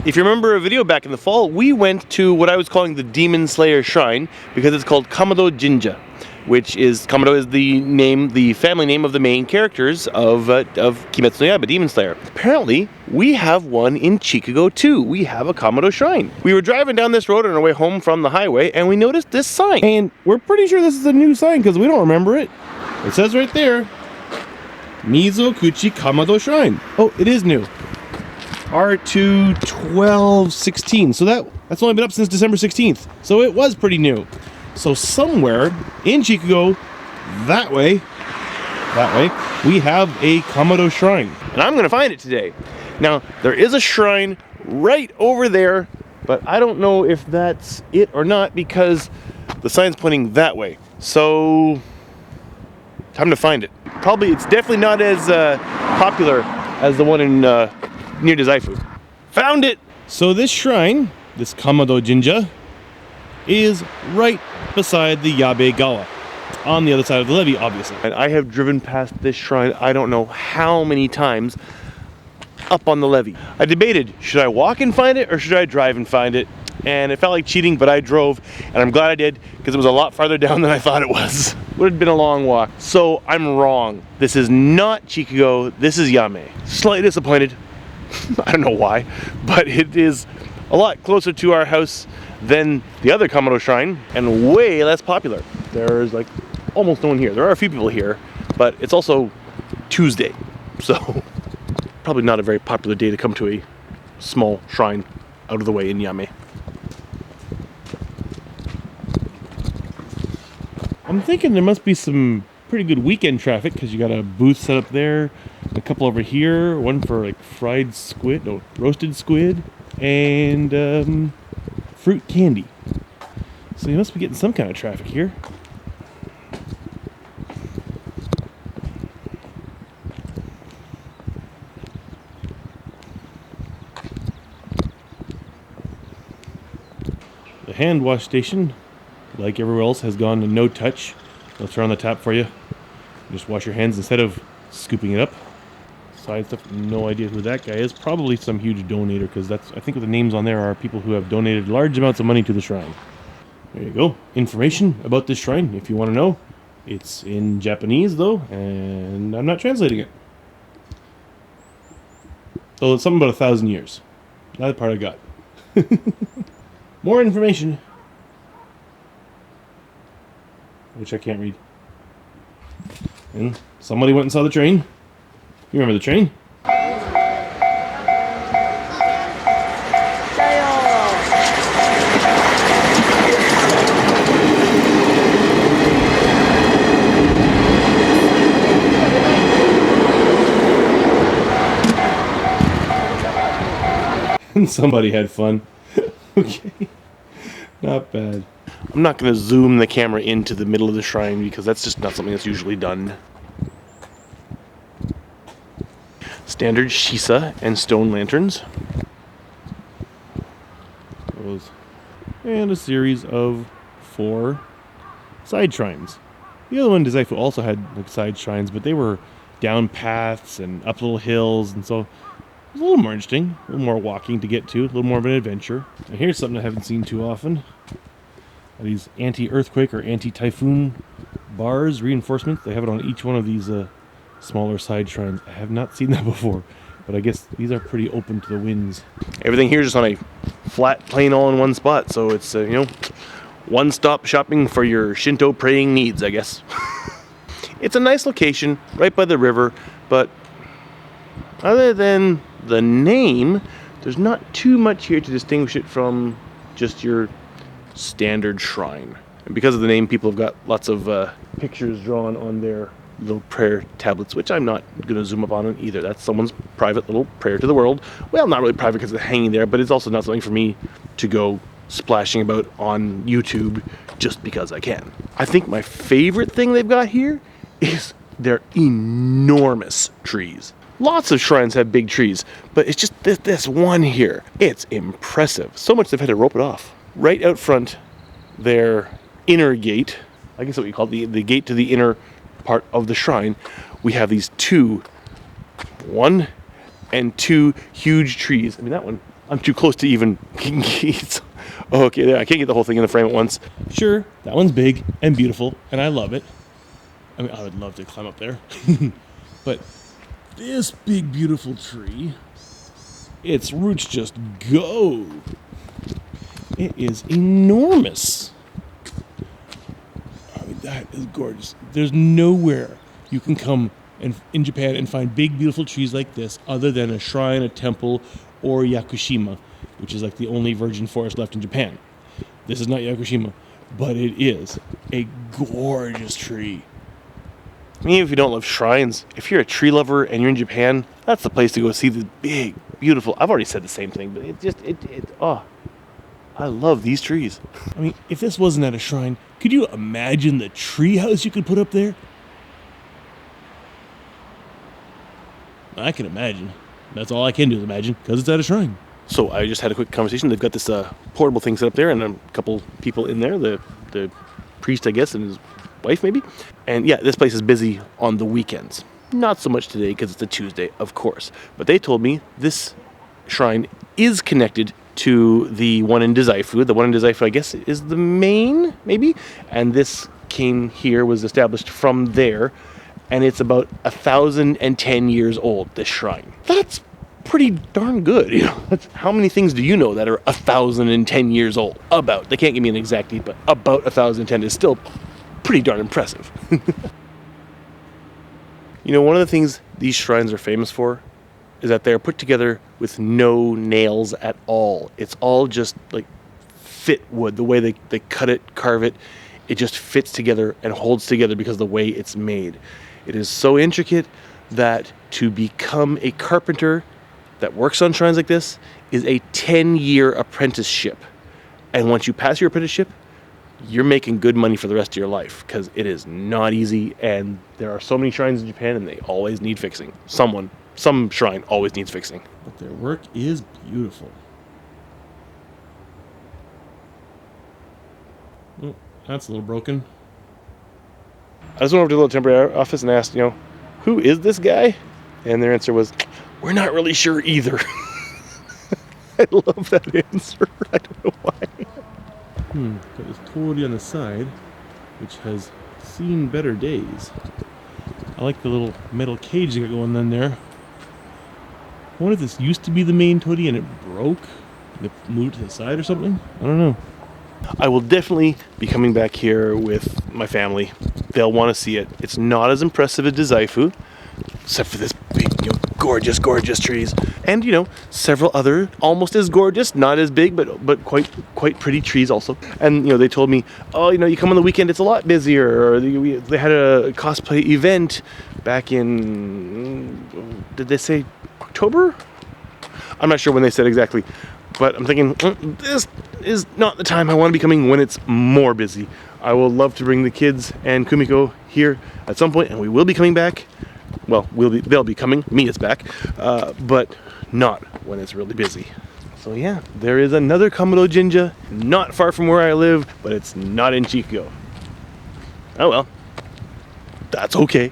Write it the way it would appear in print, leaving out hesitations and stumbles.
If you remember a video back in the fall, we went to what I was calling the Demon Slayer Shrine because it's called Kamado Jinja, which is, Kamado is the family name of the main characters of Kimetsu no Yaiba, Demon Slayer. Apparently, we have one in Chicago too. We have a Kamado Shrine. We were driving down this road on our way home from the highway and we noticed this sign. And we're pretty sure this is a new sign because we don't remember it. It says right there, Mizokuchi Kamado Shrine. Oh, it is new. R2 1216. So that's only been up since December 16th. So it was pretty new. So somewhere in Chicago, that way, we have a Kamado Shrine. And I'm going to find it today. Now, there is a shrine right over there, but I don't know if that's it or not because the sign's pointing that way. So, time to find it. It's definitely not as popular as the one in near Dazaifu. Found it! So this shrine, this Kamado Jinja, is right beside the Yabe Gawa, on the other side of the levee, obviously. And I have driven past this shrine I don't know how many times up on the levee. I debated, should I walk and find it or should I drive and find it? And it felt like cheating, but I drove, and I'm glad I did because it was a lot farther down than I thought it was. Would have been a long walk. So I'm wrong. This is not Chicago, this is Yame. Slightly disappointed. I don't know why, but it is a lot closer to our house than the other Kamado Shrine and way less popular. There's like almost no one here. There are a few people here, but it's also Tuesday, so probably not a very popular day to come to a small shrine out of the way in Yame. I'm thinking there must be some pretty good weekend traffic because you got a booth set up there, a couple over here, one for like roasted squid, and fruit candy. So you must be getting some kind of traffic here. The hand wash station, like everywhere else, has gone to no touch. They'll turn on the tap for you. Just wash your hands instead of scooping it up. Side stuff, no idea who that guy is. Probably some huge donator, because I think what the names on there are people who have donated large amounts of money to the shrine. There you go. Information about this shrine, if you want to know. It's in Japanese, though, and I'm not translating it. So it's something about 1,000 years. That part I got. More information. Which I can't read. And somebody went and saw the train. You remember the train? And somebody had fun. Okay. Not bad. I'm not going to zoom the camera into the middle of the shrine because that's just not something that's usually done. Standard shisa and stone lanterns. And a series of 4 side shrines. The other one, Dazaifu, also had like side shrines, but they were down paths and up little hills, and so it was a little more interesting, a little more walking to get to, a little more of an adventure. And here's something I haven't seen too often. These anti-earthquake or anti-typhoon bars, reinforcements. They have it on each one of these smaller side shrines. I have not seen that before, but I guess these are pretty open to the winds. Everything here is just on a flat, plain, all-in-one spot, so it's, one-stop shopping for your Shinto praying needs, I guess. It's a nice location, right by the river, but other than the name, there's not too much here to distinguish it from just your standard shrine. And because of the name, people have got lots of pictures drawn on their little prayer tablets, which I'm not going to zoom up on either. That's someone's private little prayer to the world. Well, not really private because it's hanging there, but it's also not something for me to go splashing about on YouTube just because I can. I think my favorite thing they've got here is their enormous trees. Lots of shrines have big trees, but it's just this one here. It's impressive. So much they've had to rope it off. Right out front, their inner gate, I guess what we call it, the gate to the inner part of the shrine, we have one and two huge trees. I mean, that one I'm too close to even geese. Okay, there, I can't get the whole thing in the frame at once. Sure, that one's big and beautiful, and I love it. I mean, I would love to climb up there. But this big, beautiful tree, its roots just go. It is enormous. I mean, that is gorgeous. There's nowhere you can come in Japan and find big, beautiful trees like this other than a shrine, a temple, or Yakushima, which is like the only virgin forest left in Japan. This is not Yakushima, but it is a gorgeous tree. I mean, if you don't love shrines, if you're a tree lover and you're in Japan, that's the place to go see the big, beautiful... I've already said the same thing, but I love these trees. I mean, if this wasn't at a shrine, could you imagine the tree house you could put up there? I can imagine. That's all I can do is imagine, because it's at a shrine. So I just had a quick conversation. They've got this portable thing set up there, and a couple people in there, the priest, I guess, and his wife, maybe. And yeah, this place is busy on the weekends. Not so much today, because it's a Tuesday, of course. But they told me this shrine is connected to the one in Dazaifu. The one in Dazaifu, I guess, is the main, maybe? And this came here, was established from there. And it's about 1,010 years old, this shrine. That's pretty darn good. You know, how many things do you know that are 1,010 years old? About. They can't give me an exact date, but about 1,010 is still pretty darn impressive. You know, one of the things these shrines are famous for is that they're put together with no nails at all. It's all just like fit wood. The way they cut it, carve it, it just fits together and holds together because of the way it's made. It is so intricate that to become a carpenter that works on shrines like this is a 10-year apprenticeship. And once you pass your apprenticeship, you're making good money for the rest of your life, because it is not easy, and there are so many shrines in Japan and they always need fixing. Some shrine always needs fixing. But their work is beautiful. Oh, that's a little broken. I just went over to the little temporary office and asked, who is this guy? And their answer was, we're not really sure either. I love that answer. I don't know why. Got this torii on the side, which has seen better days. I like the little metal cage they got going on there. I wonder if this used to be the main torii and it broke? And it moved to the side or something? I don't know. I will definitely be coming back here with my family. They'll want to see it. It's not as impressive as Dazaifu, except for this big, gorgeous, gorgeous trees. And, several other almost as gorgeous, not as big, but quite pretty trees also. And, they told me, you come on the weekend, it's a lot busier. Or they had a cosplay event back in, did they say October? I'm not sure when they said exactly. But I'm thinking, this is not the time I want to be coming when it's more busy. I will love to bring the kids and Kumiko here at some point, and we will be coming back. Well, they'll be coming. Me is back. But not when it's really busy. So yeah, there is another Kamado Jinja, not far from where I live, but it's not in Chico. Oh well, that's okay.